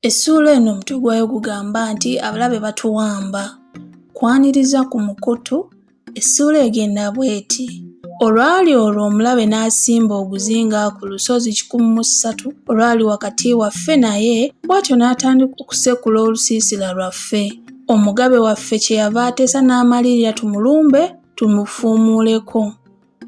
Essuula eno omutwe gwayo gugamba nti abalabe batuwamba. Kwaniriza ku mukutu, essuula egenda bw'eti. Olwali olwo omulabe n'asimba oguzinga ku lusozi 103 olwali wakati waffe naye bw'atyo n'atandika okusekula olusiisira lwaffe. Omugabe waffe kyeyava ateesa n'amalirira tumulumbe tumufuumuuleko.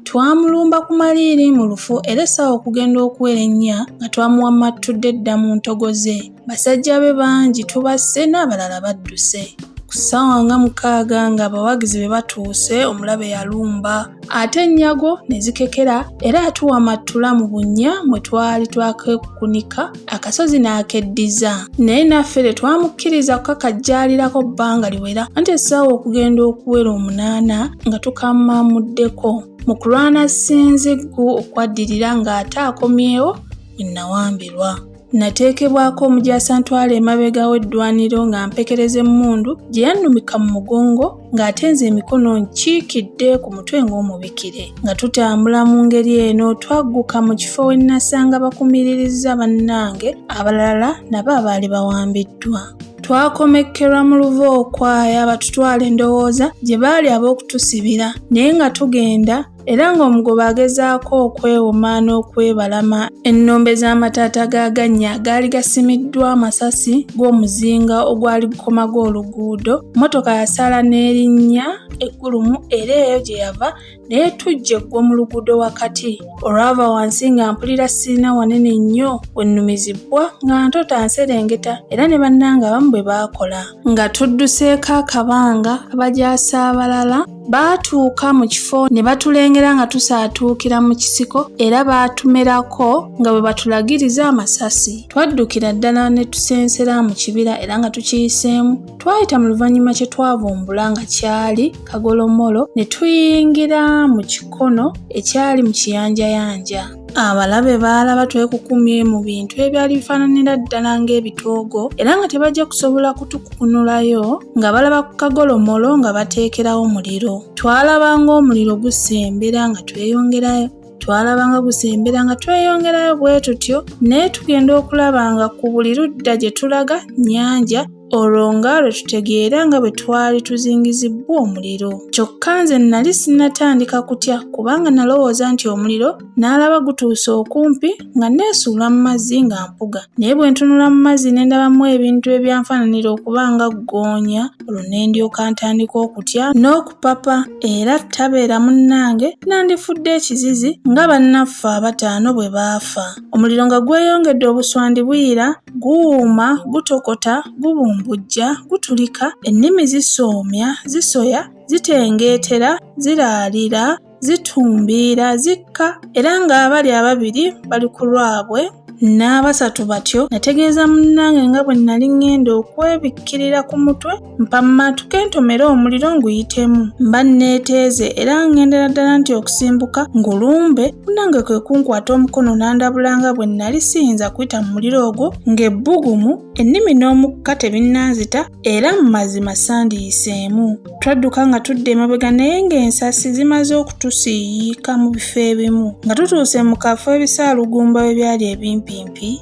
Twamulumba ku maliri mu lufu era essaawa okugenda okuwera ennya nga twamuwamattudde dda mu ntogo ze. Basajja be bangi tubasse n'abalala badduse. Ku ssaawa nga 6 nga abawagizi be batuuse omulabe yalumba. Ate ennyago ne zikekera era atuwamattula mu bunnya mwe twali twakekukunika akasozi n'akeddiza. Naye naffe tetwamukkiriza kukakajjaalirako bbanga liwera anti essaawa okugenda okuwera 8 nga tukammamuddeko. Mu kulwana ssinziggu okwaddirira ng'ate akomyewo bwe nawambirwa. Nateekebwako omujaasa ntwala emabega w'eddwaniro nga mpekereza emmundu gye yannumika mu mugongo ng'ate nze emikono nkiikidde ku mutwe ng'omubikire. Nga tutambula mu ngeri eno twagguka mu kifo we nasanga bakumiririza bannange abalala nabo abaali bawambiddwa. Twakomekkerwa mu luva okwaya batutwala endowooza gye baali ab'okutusibira naye nga tugenda era ng'omugoba agezaako okwewoma n'okwebalama ennombe z'amataata g'agannya gaali gasimiddwa amasasi g'omuzinga ogwali gukomaga oluguudo. Mmotoka yasala n'erinnya eggulumu era eyo gye yava naye tujja eggwa mu luguudo wakati. Olwava wansi nga mpulira sirina wanene nnyo wennumizibwa nga ntota nserengeta era ne bannanga abamu bwe baakola. Nga tudduseeko akabanga abajaasa abalala baatuuka mu kifo ne batulengera nga tusaatuukira mu kisiko era baatumerako nga bwe batulagiriza amasasi. Twaddukira ddala ne tusensera mu kibira era nga tukiyiseemu. Twayita mu luvannyuma kye twavumbula nga kyali Kagolomolo ne tuyingira mu kikono ekyali mu kiyanjayanja. Abalabe baalaba twekukumye mu bintu ebyali bifaananira ddala ng'ebitoogo era nga tebajja kusobola kutukunulayo nga balaba ku Kagolomolo nga bateekerawo omuliro. Twalaba ng'omuliro gusembera nga tweyongerayo. Twalaba nga gusembera nga tweyongerayo bwe tutyo naye tugenda okulaba nga ku buli ludda gye tulaga nnyanja olwo nga lwe tutegeera nga bwe twali tuzingizibbwa omuliro. Kyokka nze nali sinnatandika kutya kubanga nalowooza nti omuliro n'alaba gutuuse okumpi nga neesuula mu mazzi nga mpuga. Naye bwe ntunula mu mazzi ne ndabamu ebintu ebyanfaananira okuba nga ggoonya olwo ne ndyoka ntandika okutya n'okupapa era tabeera munnange nandifudde ekizizi nga bannaffe 5 bwe baafa. Omuliro nga gweyongedde obuswandi buyira guwuuma gutokota gubumbujja gutulika ennimi zisoomya zisoya zitengeetera ziraalira zitumbiira zikka era ng'abali 2 bali ku lwabwe n'abasatu batyo. Nategeeza munnange nga bwe nali ngenda okwebikkirira ku mutwe mpamatuke ntomere omuliro nguyitemu. Mba neeteeze era ngendera ddala nti okusimbuka ngulumbe munnange kwe kunkwata omukono n'andabula nga bwe nali siyinza kuyita mu muliro ogwo ng'ebbugumu ennimi n'omukka tebinnanzita era mu mazima sandiyiseemu. Twadduka nga tudde emabega naye ng'ensasi zimaze okutusiiyiika mu bifo ebimu. Nga tutuuse mu kafo ebisaalugumba we byali ebimpimpi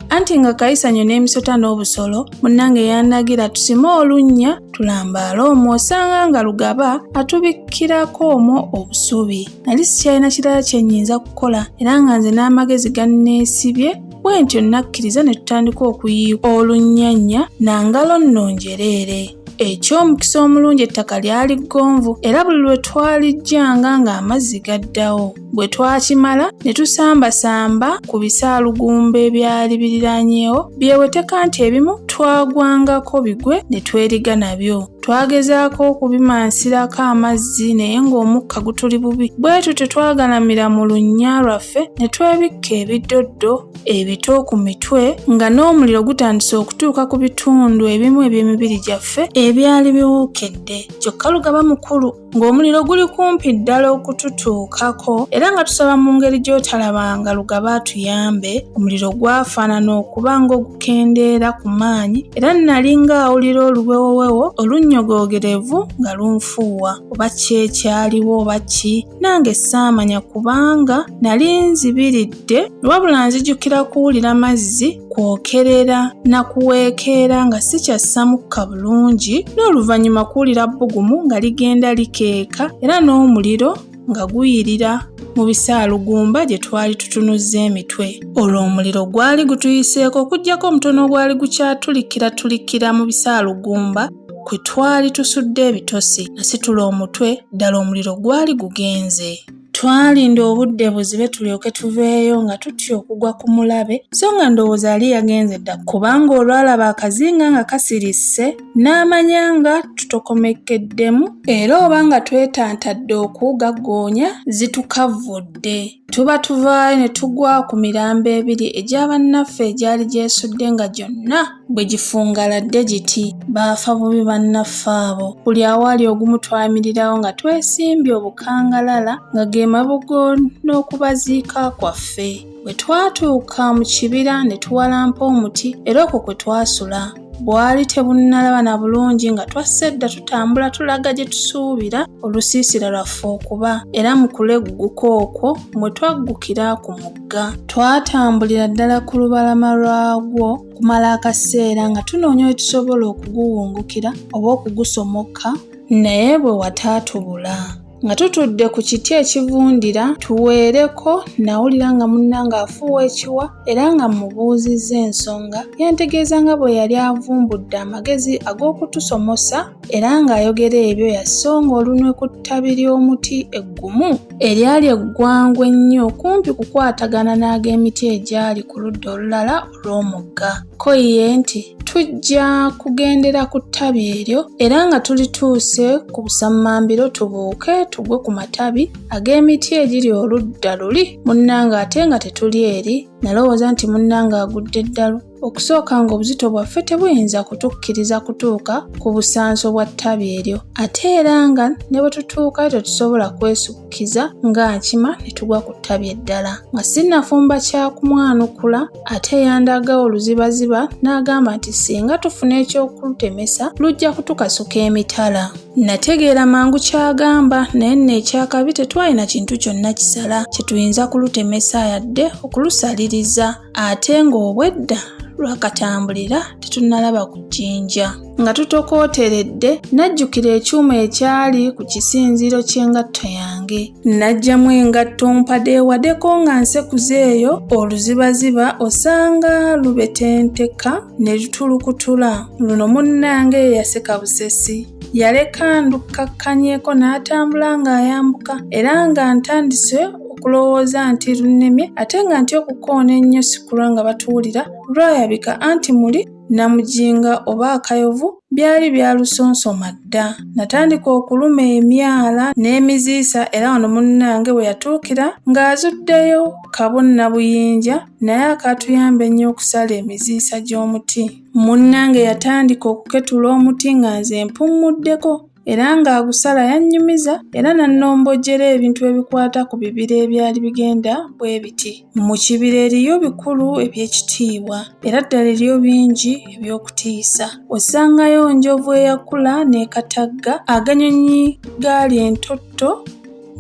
anti nga kayisanyo n'emisota n'obusolo munnange yandagira tusime olunnya tulambaale omwo osanga nga Lugaba atubikkirako omwo obusubi. Nali sikyalina kirala kye nnyinza kukola era nga nze n'amagezi ganneesibye bwe ntyo nakkiriza ne tutandika okuyiika olunnyanya na ngalo nno njereere. Eky'omukisa omulungi ettaka lyali ggonvu era buli lwe twalijjanga ng'amazzi gaddawo. Bwe twakimala ne tusambasamba ku bisaalugumba ebyali biriraanyeewo byeweteka nti ebimu twagwangako bigwe ne tweriga nabyo. Twagezaako okubimansirako amazzi naye ng'omukka gutuli bubi bwe tutyo twagalamira mu lunnya lwaffe ne twebikka ebiddoddo ebito ku mitwe nga n'omuliro gutandise okutuuka ku bitundu ebimu eby'emibiri gyaffe ebyali biwuukedde. Kyokka Lugaba mukulu ng'omuliro guli kumpi ddala okututuukako era nga tusaba mu ngeri gy'otalabanga Lugaba atuyambe. Omuliro gwafaanana okuba ng'ogukendeera ku maanyi era nali ng'awulira oluwewowewo olunnyogogerevu nga lunfuuwa oba kyekyaliwo oba ki nange saamanya kubanga nali nzibiridde wabula nzijukira kuwulira mazzi kwokerera na kuweekeera nga si kyassa mukka bulungi, n'oluvannyuma kuwulira bbugumu nga ligenda likeeka era n'omuliro nga guyirira mu bisaalugumba gye twali tutunuzza emitwe. Olwo omuliro gwali gutuyiseeko okuggyako omutono gwali gukyatulikira mu bisaalugumba kwe twali tusudde ebitosi, nasitula omutwe, ddala omuliro gwali gugenze. Twalinda obudde buzibe tulyoke tuveeyo nga tutya okugwa ku mulabe, so nga ndowooza yali yagenze dda kubanga olwalaba akazinga nga kasirisse n'amanya nga tutokomekeddemu era oba nga twetantadde okugaggoonya zitukavudde. Tuba tuvaayo ne tugwa ku mirambo ebiri egy'abannaffe egyali gyesudde nga gyonna bwe gifungaladde giti. Baafa bubi bannaffe abo. Buli awali ogumu twayimirirawo nga twesimbye obukangalala nga ge mabugo n'okubaziika kwaffe. Bwe twatuuka mu kibira ne tuwalampa omuti era okwo kwe twasula. Bwali tebunnalaba na bulungi nga twasse dda tutambula tulaga gye tusuubira olusiisira lwaffe okuba, era mu kulegguka okwo mwe twaggukira ku mugga. Twatambulira ddala ku lubalama lwagwo kumala akaseera nga tunoonya we tusobola okuguwungukira oba okugusomoka, naye bwe wataatubula. Nga tutudde ku kiti ekivundira tuweereko, nawulira nga munnange afuuwa ekiwa era nga mubuuzizza ensonga. Yantegeeza nga bwe yali avumbudde amagezi ag'okutusomosa era ng'ayogera ebyo yassonga olunwe ku ttabi ly'omuti eggumu eryali eggwangu ennyo kumpi kukwatagana n'ag'emiti egyali ku ludda olulala olw'omugga. Ko ye nti tujja kugendera ku ttabi eryo era nga tulituuse ku busammambiro tubuuke tugwe ku matabi ag'emiti egiri oludda luli. Munnange ate nga tetuli eri, nalowooza nti munnange agudde eddalu. Okusooka ng'obuzito bwaffe tebuyinza kutukkiriza kutuuka ku busanso bwa ttabi eryo, ate era nga ne bwe tutuukayo tetusobola kwesukkiza nga nkima ne tugwa ku ttabi eddala. Nga sinnafumba kyakumwanukula ate yandaga oluzibaziba n'agamba nti singa tufuna eky'okulutemesa lujja kutukasuka emitala. Nategeera mangu kyagamba naye nno ekyakabi tetwalina kintu kyonna kisala kye tuyinza kulutemesa yadde okulusaliriza, ate ng'obwedda lwakatambulira tetunnalaba ku jjinja. Nga tutokooteredde najjukira ekyuma ekyali ku kisinziiro ky'engatto yange. Najjamu engatto mpadeewaddeko nga nsekuzeeyo oluzibaziba osanga lubetenteka ne lutulukutula. Luno munnange yaseka busesi. Yaleka ndukakkanyeeko n'atambula ng'ayambuka era nga ntandise okulowooza nti lunnemye ate nga nti okukoona ennyo sikulwa nga batuwulira lwayabika anti muli namujinga oba akayovu byali byalusonsoma dda. Natandika okuluma emyala n'emiziisa era ono munnange bwe yatuukira ng'azuddeyo kabonna buyinja naye akatuyamba ennyo okusala emiziisa gy'omuti. Munnange yatandika okuketula omuti nga nze mpummuddeko era ng'agusala yannyumiza era nannombojjera ebintu ebikwata ku bibira ebyali bigenda bwe biti. Mu kibira eriyo bikulu eby'ekitiibwa era ddala eriyo bingi eby'okutiisa. Osangayo njovu eyakula n'ekatagga, aganyonyi gaali entotto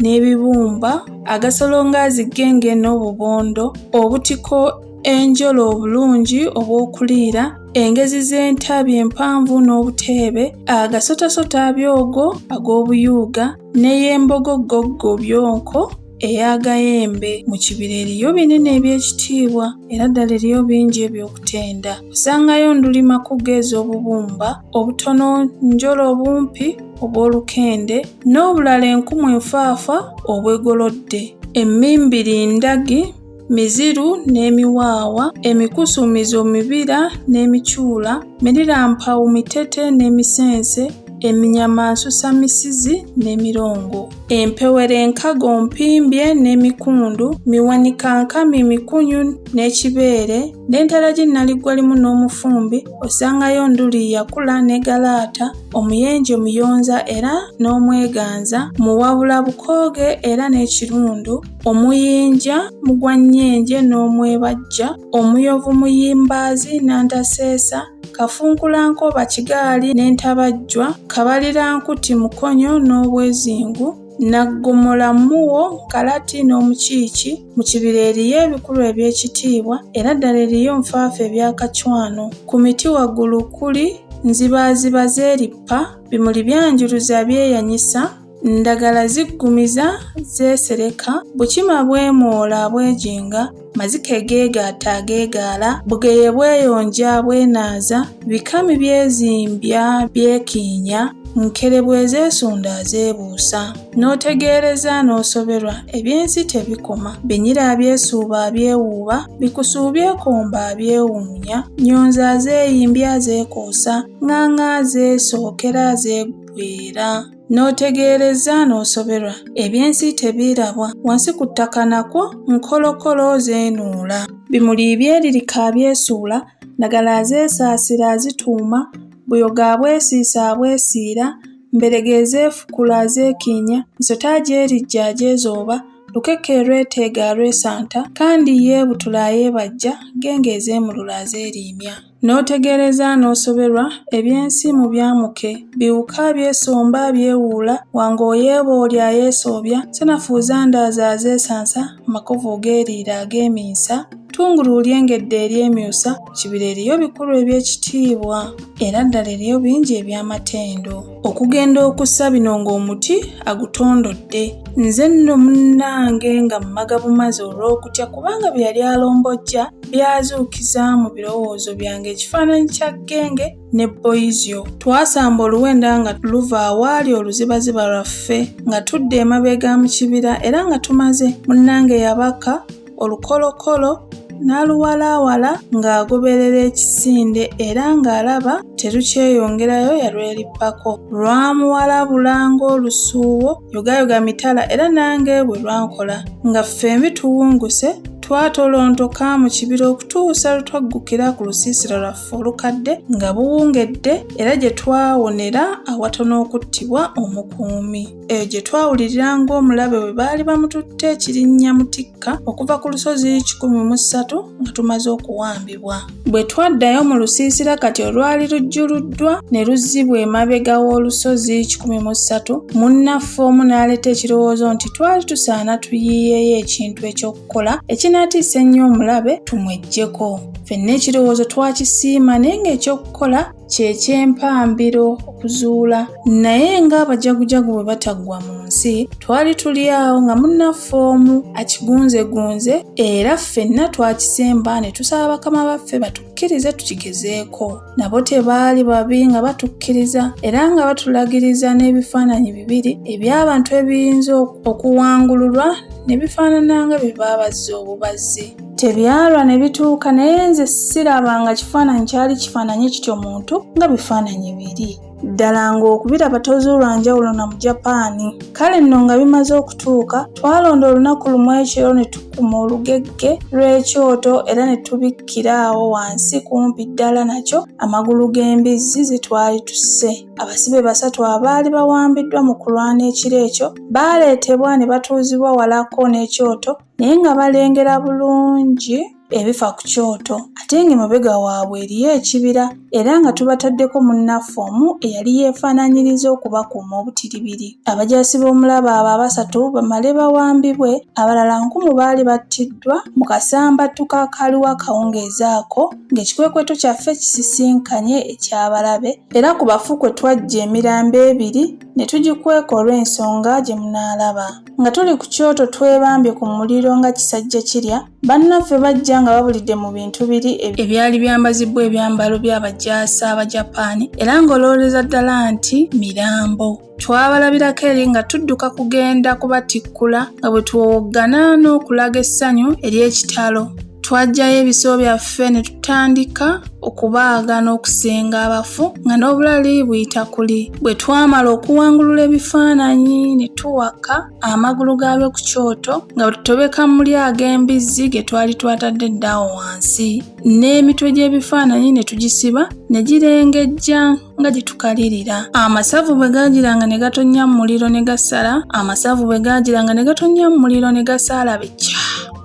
n'ebibumba, agasolo ng'azigenge n'obubondo, obutiko enjolo obulungi obw'okuliira, engezi z'entabi empanvu n'obuteebe, agasotosota byogo ag'obuyuuga n'ey'embogoggoggo byonko ey'agayembe. Mu kibira eriyo binene eby'ekitiibwa era ddala eriyo bingi eby'okutenda. Osangayo ndulimakuge ez'obubumba, obutono njolo obumpi obw'olukende n'obulala enkumu enfaafa obwegolodde, emmimbiri ndagi, miziru n'emiwaawa, emikusumizo mibira n'emicuula, mirirampawu mitete n'emisense, eminyamansusa misizi n'emirongo, empewere enkago mpimbye n'emikundu, miwanikankami mikunyu n'ekibeere, n'entalagi nnaligwalimu n'omufumbi. Osangayo nduli yakula ne galaata, omuyenje muyonza era n'omweganza, muwabula bukooge era n'ekirundu, omuyinja mugwannyenje n'omwebajja, omuyovu muyimbaazi n'antaseesa, kafunkulankoba kigaali n'entabajjwa, kabalirankuti mukonyo n'obwezingu, Naggomola, Muwo, Kalati n'Omukiiki. Mu kibira eriyo ebikulu eby'ekitiibwa era ddala eriyo Nfaafa ebya Kacwano. Ku miti waggulu kuli Nzibaaziba zeerippa, Bimuli byanjuluza byeyanyisa, Ndagala ziggumiza zeesereka, Bukima bwemoola bwejinga, Mazike geegaata ageegaala, Bugeye bweyonja bwenaaza, Bikami byezimbya byekiinya, Nkere bwezeesunda azeebuusa. N'otegeereza n'osoberwa, ebyensi tebikoma, Binyira abyesuuba abyewuuba, Bikusu byekomba abyewuunya, Nyonza azeeyimbya azeekoosa, Nganga azeesookera azeegwera. N'otegeereza n'osoberwa, ebyensi tebirabwa, wansi ku ttaka nakwo nkolokolo zeenuula, Bimuli byeririka abyesuula, Ndagala azeesaasira azituuma, Buyoga abwesiisa abwesiira, Mberege ezeefukula azeekiinya, Nsota agy'erijja agyezooba, Lukeke lweteega alwesanta, Kandi yeebutula ayeebajja, Genge ezeemulula azeeriimya. N'otegeereza n'osoberwa, ebyensi mu byamuke, Biwuka byesomba byewuula, Wango yeeboolya ayeesoobya, Sanafuuza ndaaza azeesansa, Makovu geeriira ageeminsa, Ttungulu lyengedde eryemyusa, kibira eriyo bikulu eby'ekitiibwa era ddala eriyo bingi eby'amatendo. Okugenda okussa bino ng'omuti agutondodde. Nze nno munnange nga mmaga bumazi olw'okutya kubanga bye yali alombojja byazuukiza mu birowoozo byange ekifaananyi kya Genge ne Boyizio. Twasamba oluwenda nga luva awaali oluzibaziba lwaffe nga tudde emabega mu kibira era nga tumaze. Munnange yabaka olukolokolo n'aluwalaawala ng'agoberera ekisinde era ng'alaba terukyeyongerayo yalwerippako. Lwamuwalabula ng'olusuuwo, yogayoga mitala era nange bwe lwankola. Nga ffembi tuwunguse, twatolontoka mu kibira okutuusa lwe twaggukira ku lusiisira lwaffe olukadde nga buwungedde era gye twawonera awatono okuttibwa omukuumi. Eyo gye twawulirira ng'omulabe bwe baali bamututte ekirinnya Mutikka okuva ku lusozi 13 nga tumaze okuwambibwa. Bwe twaddayo mu lusiisira kati olwali lujjuluddwa ne luzzibwa emabega w'olusozi 13, munnaffe omu n'aleeta ekirowoozo nti twali tusaana tuyiiyeyo ekintu eky'okukola ekinaatiisa ennyo omulabe tumweggyeko. Ffenna ekirowoozo twakisiima naye ng'ekyokukola kye ky'empambiro okuzuula. Naye ng'abajagujagu bwe bataggwa mu nsi, twali tuli awo nga munnaffe omu akigunzegunze era ffenna twakisemba ne tusaba bakama baffe batukkirize tukigezeeko. Nabo tebaali babi nga batukkiriza era nga batulagiriza n'ebifaananyi 2 eby'abantu ebiyinza okuwangululwa ne bifaanana nga bye baabazza obubazzi. Tebyalwa ne bituuka naye nze sirabanga kifaananyi kyali kifaananyi kityo muntu nga bifaananyi 2. Ddala ng'okubiraba tozuulwa njawulo na mu Japaani. Kale nno nga bimaze okutuuka, twalonda olunaku lumu ekiro ne tukuma olugegge lw'ekyoto era ne tubikkira awo wansi kumpi ddala nakyo amagulu g'embizzi ze twali tusse. Abasibe 3 abaali bawambiddwa mu kulwana ekiro ekyo baaleetebwa ne batuuzibwa walako n'ekyoto naye nga balengera bulungi ebifa ku kyoto ate ng'emabega waabwe eriyo ekibira era nga tubataddeko munnaffe omu eyali yeefaananyiriza okubakuuma obutiribiri. Abajaasi b'omulaba abo 3 bamale bawambibwe, abalala 10 baali battiddwa mu kasambatu ka kaliwa akawungeezi ako ng'ekikwekweto kyaffe kisisinkanye eky'abalabe era ku bafu kwe twajja emirambo 2 ne tugikweka olw'ensonga gye munaalaba. Nga tuli ku kyoto twebambye ku muliro nga kisajja kirya, bannaffe bajja nga babulidde mu bintu 2 ebyali byambazibwa ebyambalo by'abajaasi Abajapaani era ng'olowooleza ddala nti mirambo. Twabalabirako eri nga tudduka kugenda kubatikkula nga bwe tuwowoggana n'okulaga essanyu ery'ekitalo. Twajjayo ebiso byaffe ne tutandika okubaaga n'okusenga abafu nga n'obulali buyita kuli. Bwe twamala okuwangulula ebifaananyi ne tuwaka amagulu gaabyo ku kyoto nga tutobeka muli ag'embizzi ge twali twatadde ddaawo wansi, n'emitwe gy'ebifaananyi ne tugisiba ne girengejja nga gye tukalirira. Amasavu bwe gaagiranga ne gatonnya mu muliro ne gasala, amasavu bwe gaagiranga ne gatonnya mu muliro ne gasaala becca.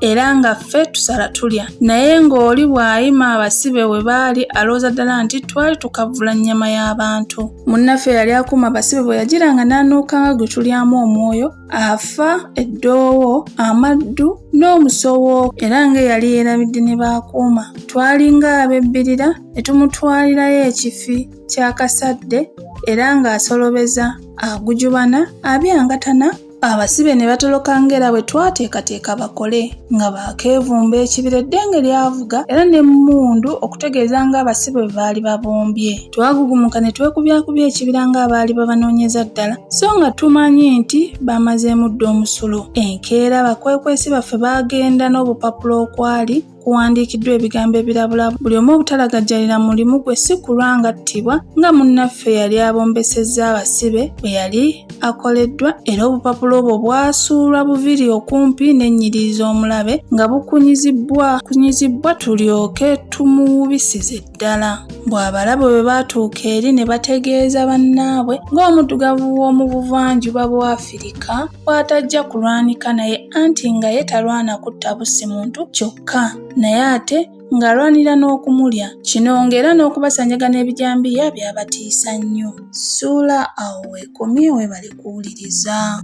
era nga ffe tusala tulya. Naye ng'oli bw'ayima abasibe we baali alowooza ddala nti twali tukavula nnyama y'abantu. Munnaffe yali akuuma abasibe bwe yagiranga n'anuuka nga gwe tulyamu omwoyo, afa eddoowo, amaddu n'omusowo, era nga yali yeerabidde ne baakuuma. Twalinga abebbirira ne tumutwalirayo ekifi ky'akasadde era ng'asolobeza, agujubana, abyangatana. Abasibe ne batoloka ng'era bwe twateekateeka bakole, nga baakeevumba ekibira eddenge lyavuga era n'emmundu okutegeeza ng'abasibe bwe baali babombye. Twagugumuka ne twekubyakubya ekibira ng'abaali babanoonyeza ddala, so nga tumanyi nti bamazeemu dda omusulo. Enkeera bakwekwesi baffe baagenda n'obupapula okwali kuwandiikiddwa ebigambo ebirabula buli omu obutalagajjalira mulimu gwe si kulwa ngattibwa nga munnaffe yali abombesezza abasibe bwe yali akoleddwa, era obupapula obwo bwasuulwa buviri okumpi n'ennyiriri z'omulabe nga bukunyizibbwa tulyoke tumuwubisize ddala. Bw'abalabe bwe baatuuka eri ne bategeeza bannaabwe ng'omuddugavu w'omu buvanjuba bwa Afirika bw'atajja kulwanika naye anti nga ye talwana kutta bussi muntu kyokka, naye ate ng'alwanira n'okumulya. Kino ng'era n'okubasanyaga n'ebijambiya byabatiisa nnyo. Ssuula awo weekomye, weebale kuwuliriza.